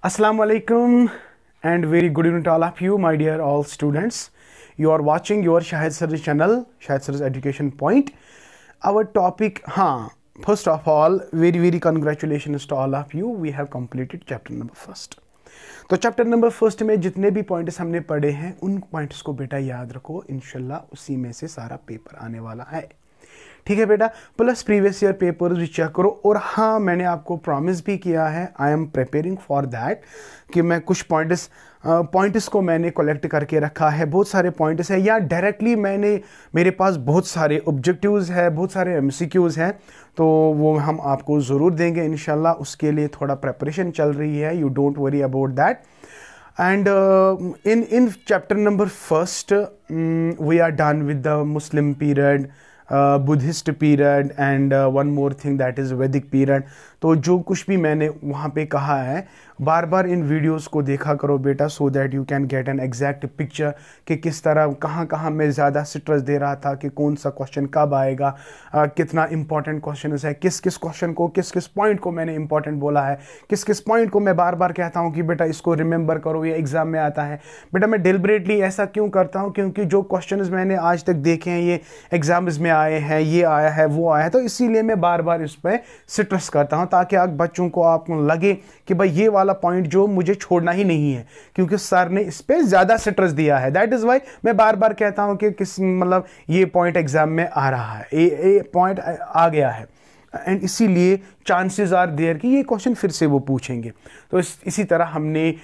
Assalamu alaikum and very good evening to all of you, my dear all students. You are watching your Shahid Sir's channel, Shahid Sir's Education Point. Our topic, first of all, very congratulations to all of you. We have completed chapter number first. तो chapter number first में जितने भी points हमने पढ़े हैं उन points को बेटा याद रखो, इंशाल्लाह उसी में से सारा पेपर आने वाला है। ठीक है बेटा, प्लस प्रीवियस ईयर पेपर्स भी चेक करो। और हाँ, मैंने आपको प्रॉमिस भी किया है, I am preparing for that, कि मैं कुछ पॉइंट्स को मैंने कलेक्ट करके रखा है। बहुत सारे पॉइंट्स हैं या डायरेक्टली मेरे पास बहुत सारे ऑब्जेक्टिव्स है, बहुत सारे एमसीक्यूज हैं, तो वो हम आपको ज़रूर देंगे इंशाल्लाह। उसके लिए थोड़ा प्रेपरेशन चल रही है, you don't worry about that. And in chapter number first, we are done with the Muslim period, Buddhist period, and one more thing, that is Vedic period. तो जो कुछ भी मैंने वहाँ पे कहा है, बार बार इन वीडियोस को देखा करो बेटा, so that you can get an exact picture कि किस तरह कहाँ मैं ज़्यादा स्ट्रेस दे रहा था, कि कौन सा क्वेश्चन कब आएगा, कितना इंपॉर्टेंट क्वेश्चन है, किस क्वेश्चन को, किस पॉइंट को मैंने इंपॉर्टेंट बोला है, किस पॉइंट को मैं बार बार कहता हूँ कि बेटा इसको रिमेंबर करो, ये एग्जाम में आता है। बेटा मैं डिलिबरेटली ऐसा क्यों करता हूँ, क्योंकि जो क्वेश्चन मैंने आज तक देखे हैं ये एग्जाम्स में आए हैं, ये आया है, वो आया है, तो इसीलिए मैं बार बार इस पर स्ट्रेस करता हूँ, ताकि आप बच्चों को आपको लगे कि भाई ये वाला पॉइंट जो मुझे छोड़ना ही नहीं है, क्योंकि सर ने इस पे ज्यादा स्ट्रेस दिया है। दैट इज व्हाई मैं बार बार कहता हूं कि मतलब ये पॉइंट एग्जाम में आ रहा है, ये पॉइंट आ गया है, एंड इसीलिए चांसेस आर देयर कि ये क्वेश्चन फिर से वो पूछेंगे। तो इसी तरह हमने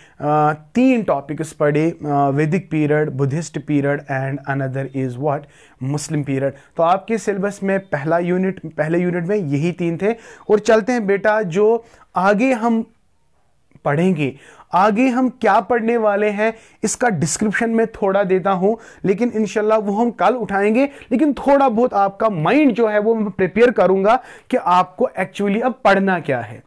3 टॉपिक्स पढ़े, वैदिक period, Buddhist period, and another is what, Muslim period. तो आपके सिलेबस में पहले यूनिट में यही 3 थे। और चलते हैं बेटा, जो आगे हम पढ़ेंगे, आगे हम क्या पढ़ने वाले हैं इसका डिस्क्रिप्शन में थोड़ा देता हूं, लेकिन इंशाल्लाह वो हम कल उठाएंगे। लेकिन थोड़ा बहुत आपका माइंड जो है वो मैं प्रिपेयर करूंगा कि आपको एक्चुअली अब पढ़ना क्या है।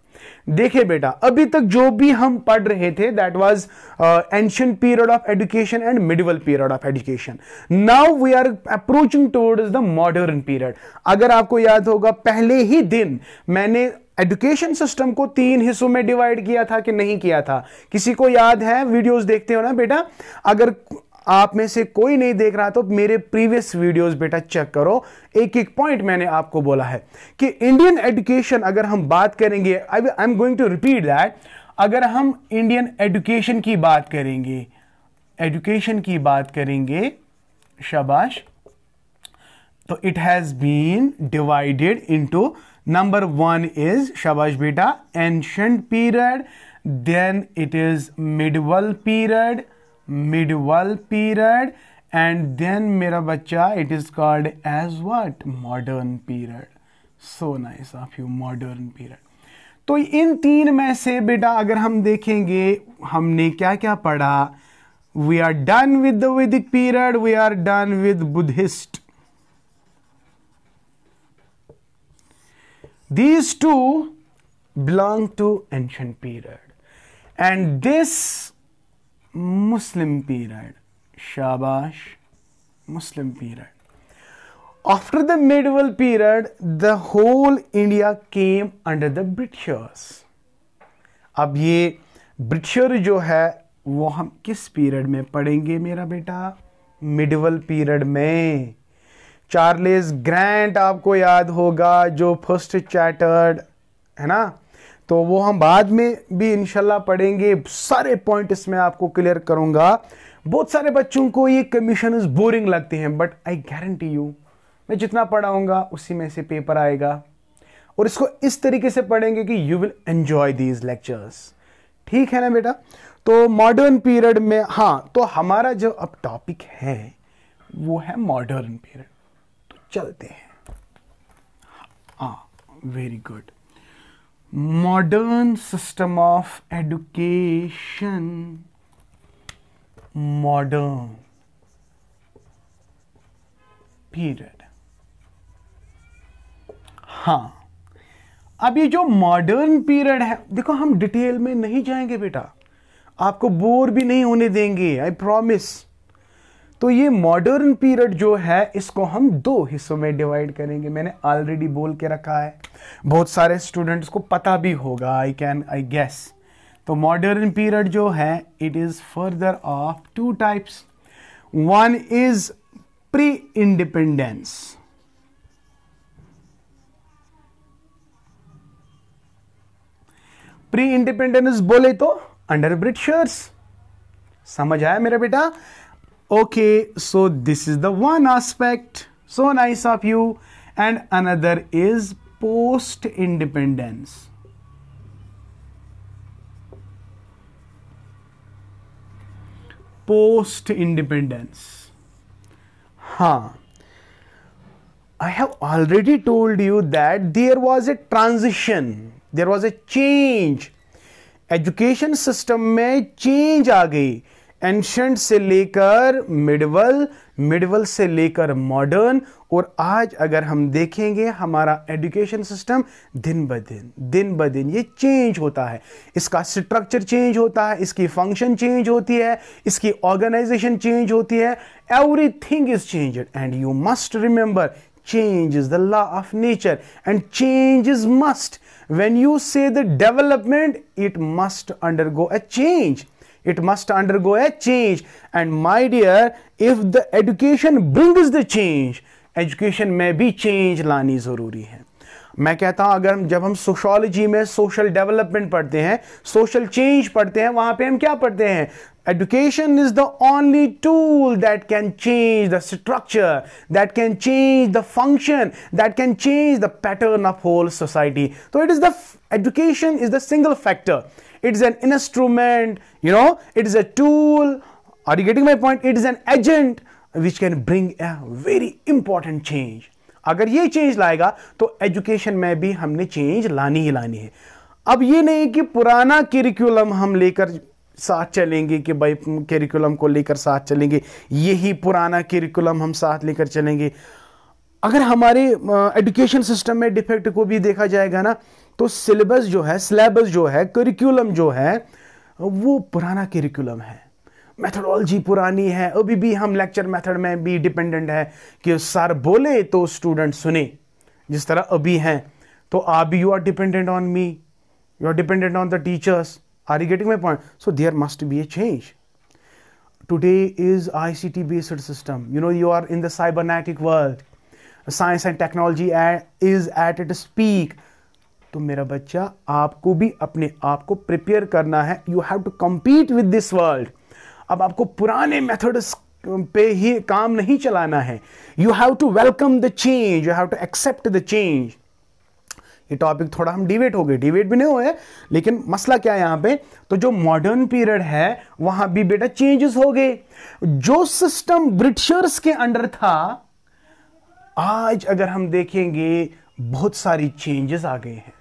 देखिए बेटा, अभी तक जो भी हम पढ़ रहे थे that was ancient period of education and medieval period of education. Now we are approaching towards the modern period. अगर आपको याद होगा, पहले ही दिन मैंने एजुकेशन सिस्टम को 3 हिस्सों में डिवाइड किया था कि नहीं किया था? किसी को याद है? वीडियोस देखते हो ना बेटा? अगर आप में से कोई नहीं देख रहा तो मेरे प्रीवियस वीडियोस बेटा चेक करो, एक पॉइंट मैंने आपको बोला है कि इंडियन एजुकेशन, अगर हम बात करेंगे, I am going to repeat that, अगर हम इंडियन एजुकेशन की बात करेंगे, शाबाश, तो it has been divided into, number 1 is, शाबाश बेटा, ancient period, then it is medieval period, and then मेरा बच्चा it is called as what, modern period. So nice of you, modern period. तो इन 3 में से बेटा अगर हम देखेंगे हमने क्या क्या पढ़ा, we are done with the Vedic period, we are done with Buddhist. These 2 belong to ancient period, and this Muslim period, shabash, Muslim period. After the medieval period, the whole India came under the Britishers. अब ये britisher जो है वो हम किस period में पढ़ेंगे मेरा बेटा? मिडिवल पीरियड में। चार्लेस ग्रैंट आपको याद होगा, जो फर्स्ट चैटर्ड है ना, तो वो हम बाद में भी इंशाल्लाह पढ़ेंगे। सारे पॉइंट इसमें आपको क्लियर करूंगा। बहुत सारे बच्चों को ये कमीशन बोरिंग लगते हैं, बट आई गारंटी यू मैं जितना पढ़ाऊंगा उसी में से पेपर आएगा, और इसको इस तरीके से पढ़ेंगे कि you will enjoy these lectures. ठीक है ना बेटा? तो मॉडर्न पीरियड में, तो हमारा जो अब टॉपिक है वो है मॉडर्न पीरियड। चलते हैं, very good. Modern system of education, modern period. अब ये जो मॉडर्न पीरियड है, देखो हम डिटेल में नहीं जाएंगे बेटा, आपको बोर भी नहीं होने देंगे, आई प्रॉमिस। तो ये मॉडर्न पीरियड जो है इसको हम दो हिस्सों में डिवाइड करेंगे। मैंने ऑलरेडी बोल के रखा है, बहुत सारे स्टूडेंट्स को पता भी होगा, आई गेस। तो मॉडर्न पीरियड जो है it is further of two types. One is pre independence, pre independence बोले तो अंडर ब्रिटिशर्स। समझ आया मेरा बेटा? Okay, so this is the one aspect. So nice of you. And another is post-independence. Post-independence. I have already told you that there was a transition. There was a change. Education system में change आ गई। Ancient से लेकर medieval, medieval से लेकर modern, और आज अगर हम देखेंगे हमारा एजुकेशन सिस्टम दिन ब दिन ये चेंज होता है। इसका स्ट्रक्चर चेंज होता है, इसकी फंक्शन चेंज होती है, इसकी ऑर्गेनाइजेशन चेंज होती है। Everything is changed and you must remember change is the law of nature and change is must. When you say the development, it must undergo a change. It must undergo a change. And my dear, if the education brings the change, education में भी change लानी जरूरी है। मैं कहता हूं अगर जब हम सोशोलॉजी में सोशल डेवलपमेंट पढ़ते हैं, सोशल चेंज पढ़ते हैं, वहां पे हम क्या पढ़ते हैं? Education is the only tool that can change the structure, that can change the function, that can change the pattern of whole society. So it is education is the single factor. It is an instrument, it is a tool. Are you getting my point? It is an agent which can bring a very important change. अगर ये change लाएगा तो education में भी हमने change लानी ही लानी है। अब ये नहीं कि पुराना करिकुलम हम लेकर साथ चलेंगे कि भाई करिकुलम को लेकर साथ चलेंगे, यही पुराना करिकुलम हम साथ लेकर चलेंगे। अगर हमारे एजुकेशन सिस्टम में डिफेक्ट को भी देखा जाएगा ना, तो सिलेबस जो है, करिकुलम जो है वो पुराना करिकुलम है, मेथोडोलॉजी पुरानी है। अभी भी हम लेक्चर मेथड में भी डिपेंडेंट है कि सर बोले तो स्टूडेंट सुने, जिस तरह अभी हैं। तो आप भी you are dependent on me, you are dependent on the teachers. Are you getting my point? So there must be a change. Today is ICT based system. You are in the cybernetic world. Science and technology is at its peak. तो मेरा बच्चा आपको भी अपने आप को prepare करना है। You have to compete with this world. अब आपको पुराने मेथड्स पे ही काम नहीं चलाना है। You have to welcome the change. You have to accept the change. ये टॉपिक थोड़ा हम डिबेट हो गए, डिबेट भी नहीं हुए, लेकिन मसला क्या है यहां पे? तो जो मॉडर्न पीरियड है वहां भी बेटा चेंजेस हो गए। जो सिस्टम ब्रिटिशर्स के अंडर था, आज अगर हम देखेंगे बहुत सारी चेंजेस आ गए हैं,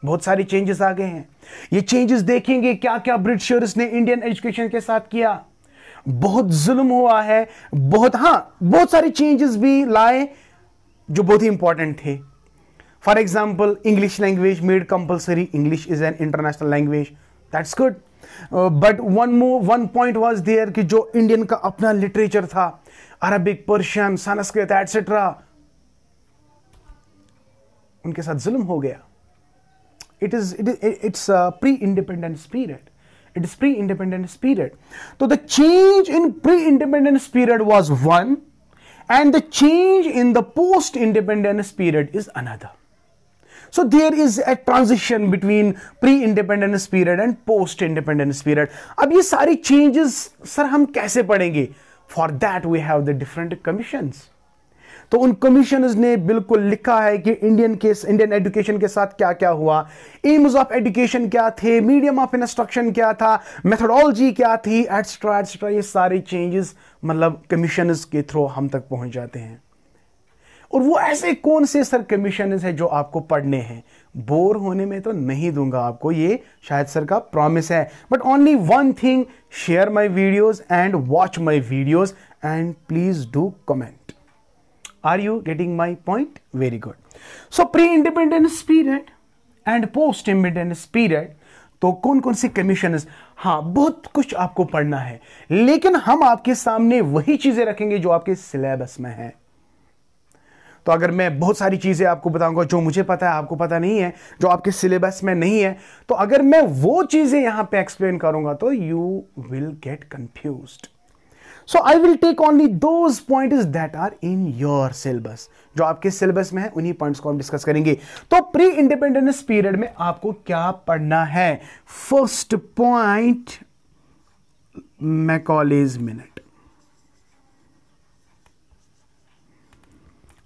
बहुत सारी चेंजेस आ गए हैं। ये चेंजेस देखेंगे क्या क्या ब्रिटिशर्स ने इंडियन एजुकेशन के साथ किया। बहुत जुल्म हुआ है, बहुत सारे चेंजेस भी लाए जो बहुत ही इंपॉर्टेंट थे। For example, English language made compulsory. English is an international language. That's good. But one point was there कि जो इंडियन का अपना लिटरेचर था, अरबिक, पर्शियन, संस्कृत एटसेट्रा, उनके साथ जुल्म हो गया। It's a pre-independence period. It is pre-independence period. So the change in pre-independence period was one, and the change in the post-independence period is another. So there is a transition between pre-independence period and post-independence period. अब ये सारी changes sir हम कैसे पढ़ेंगे? For that we have the different commissions. तो उन commissioners ने बिल्कुल लिखा है कि इंडियन एजुकेशन के साथ क्या क्या हुआ, एम्स ऑफ एजुकेशन क्या थे, मीडियम ऑफ इंस्ट्रक्शन क्या था, मेथोडोलॉजी क्या थी, एटसेट्रा एटसेट्रा। ये सारे चेंजेस मतलब कमीशनर्स के थ्रू हम तक पहुंच जाते हैं। और वो ऐसे कौन से सर कमीशनर्स हैं जो आपको पढ़ने हैं? बोर होने में तो नहीं दूंगा आपको, ये शायद सर का प्रॉमिस है। But only one thing, share my videos and watch my videos and please do comment. Are you getting my point? Very good. So pre-independence period and post-independence period, तो कौन कौन सी कमीशन, हाँ बहुत कुछ आपको पढ़ना है, लेकिन हम आपके सामने वही चीजें रखेंगे जो आपके सिलेबस में है। तो अगर मैं बहुत सारी चीजें आपको बताऊंगा जो मुझे पता है आपको पता नहीं है, जो आपके सिलेबस में नहीं है, तो अगर मैं वो चीजें यहां पे एक्सप्लेन करूंगा तो you will get confused. So I will take only those points that are in your syllabus, जो आपके सिलेबस में है उन्हीं पॉइंट्स को हम डिस्कस करेंगे। तो प्री इंडिपेंडेंस पीरियड में आपको क्या पढ़ना है? First point, Macaulay's minute.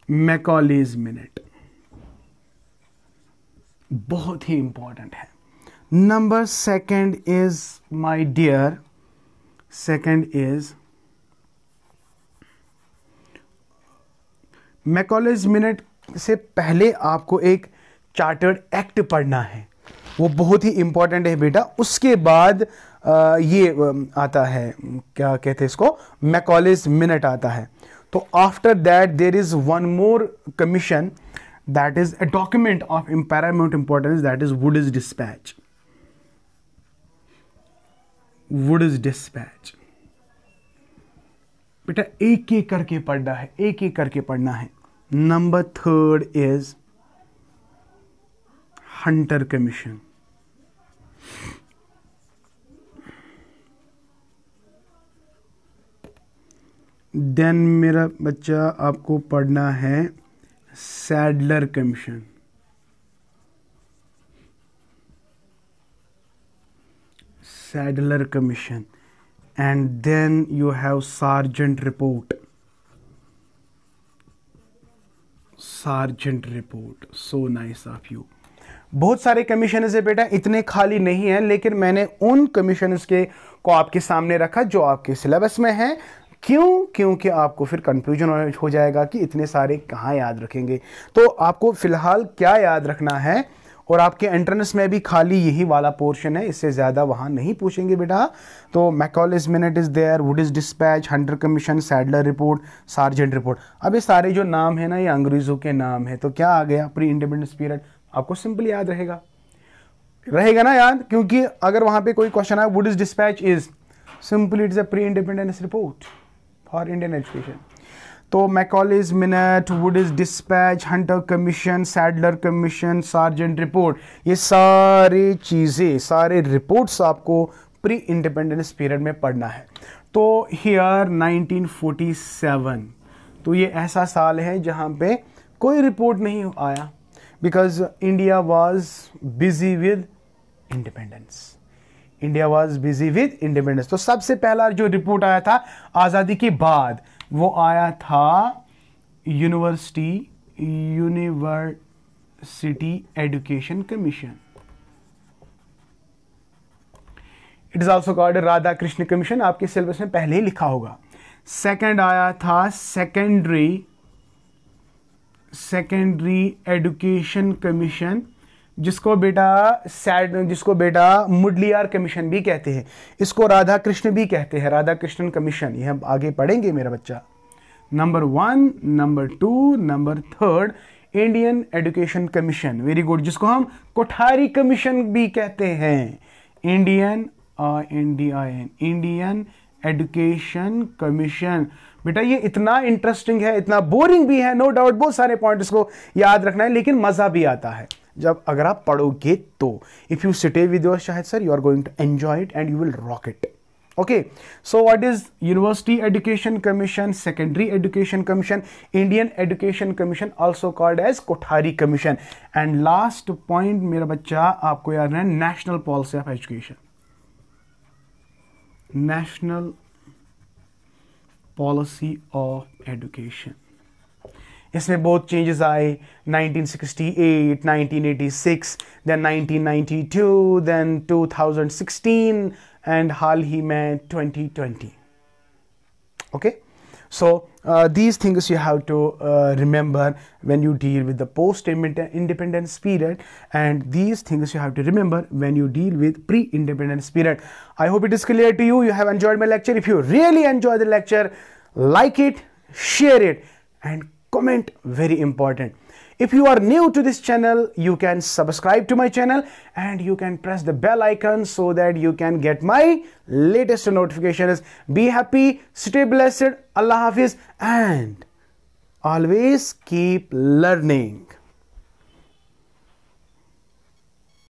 Macaulay's minute बहुत ही इंपॉर्टेंट है। Number second is my dear, second is Macaulay's minute से पहले आपको एक चार्टर्ड एक्ट पढ़ना है, वो बहुत ही इंपॉर्टेंट है बेटा। उसके बाद ये आता है, क्या कहते हैं इसको, मैकॉलेज मिनट आता है। तो after that there is one more commission that is a document of paramount importance, that is Wood's dispatch. Wood's dispatch बेटा एक एक करके पढ़ना है, एक एक करके पढ़ना है। Number third is Hunter commission. Then मेरा बच्चा आपको पढ़ना है Sadler commission. Sadler commission and then you have Sargent report. Sargent report, so nice of you. बहुत सारे कमीशनर्स है बेटा, इतने खाली नहीं है, लेकिन मैंने उन कमीशनर्स के को आपके सामने रखा जो आपके सिलेबस में है। क्यों? क्योंकि आपको फिर कंफ्यूजन हो जाएगा कि इतने सारे कहाँ याद रखेंगे। तो आपको फिलहाल क्या याद रखना है, और आपके एंट्रेंस में भी खाली यही वाला पोर्शन है, इससे ज़्यादा वहाँ नहीं पूछेंगे बेटा। तो Macaulay's minute is there, Wood's dispatch, Hunter commission, Sadler report, Sargent report. अब ये सारे जो नाम है ना, ये अंग्रेज़ों के नाम है। तो क्या आ गया? प्री इंडिपेंडेंस पीरियड आपको सिंपल याद रहेगा ना याद, क्योंकि अगर वहाँ पे कोई क्वेश्चन आए, Wood's dispatch is simply it's a pre independence report for Indian education. तो Macaulay's minute, Wood's dispatch, Hunter commission, Sadler commission, Sargent report, ये सारी चीज़ें, सारे रिपोर्ट्स आपको प्री इंडिपेंडेंस पीरियड में पढ़ना है। तो हियर 1947, तो ये ऐसा साल है जहाँ पे कोई रिपोर्ट नहीं आया, because India was busy with independence. India was busy with independence. तो सबसे पहला जो रिपोर्ट आया था आज़ादी के बाद, वो आया था university education commission. It is also called Radha Krishna commission, आपके सिलेबस में पहले ही लिखा होगा। सेकंड आया था सेकेंडरी एजुकेशन कमीशन, जिसको बेटा मुडलियार कमीशन भी कहते हैं, इसको राधा कृष्ण भी कहते हैं, राधा कृष्णन कमीशन। ये हम आगे पढ़ेंगे मेरा बच्चा। Number 1, number 2, number 3 Indian education commission, very good, जिसको हम कोठारी कमीशन भी कहते हैं। Indian education commission. बेटा ये इतना इंटरेस्टिंग है, इतना बोरिंग भी है, नो डाउट, बहुत सारे पॉइंट इसको याद रखना है, लेकिन मजा भी आता है जब अगर आप पढ़ोगे तो। If you stay with your Shahid sir, you are going to enjoy it and you will rock it. Okay, so what is University Education Commission, Secondary Education Commission, Indian Education Commission, also called as Kothari Commission, and last point मेरा बच्चा आपको याद है, National Policy of Education, National Policy of Education। इसमें बहुत changes आए, 1968, 1986, then 1992, then 2016 and हाल ही में 2020. Okay, so these things you have to remember when you deal with the post-independence period, and these things you have to remember when you deal with pre-independence period. I hope it is clear to you. You have enjoyed my lecture. If you really enjoy the lecture, like it, share it, and comment, very important. If you are new to this channel, you can subscribe to my channel and you can press the bell icon so that you can get my latest notifications. Be happy, stay blessed, Allah Hafiz, and always keep learning.